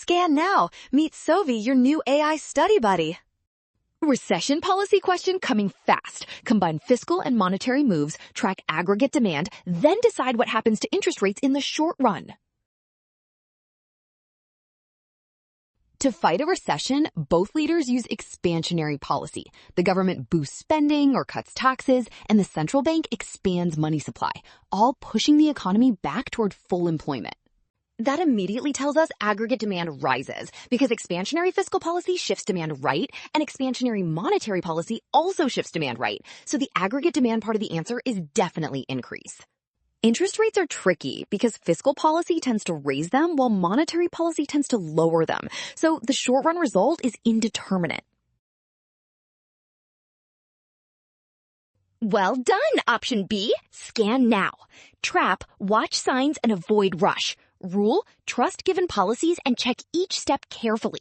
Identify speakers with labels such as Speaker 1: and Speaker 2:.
Speaker 1: Scan now. Meet Sovi, your new AI study buddy.
Speaker 2: Recession policy question coming fast. Combine fiscal and monetary moves, track aggregate demand, then decide what happens to interest rates in the short run. To fight a recession, both leaders use expansionary policy. The government boosts spending or cuts taxes, and the central bank expands money supply, all pushing the economy back toward full employment. That immediately tells us aggregate demand rises because expansionary fiscal policy shifts demand right, and expansionary monetary policy also shifts demand right. So the aggregate demand part of the answer is definitely increase. Interest rates are tricky because fiscal policy tends to raise them while monetary policy tends to lower them. So the short-run result is indeterminate. Well done, option B. Scan now. Trap, watch signs, and avoid rush. Rule, trust given policies and check each step carefully.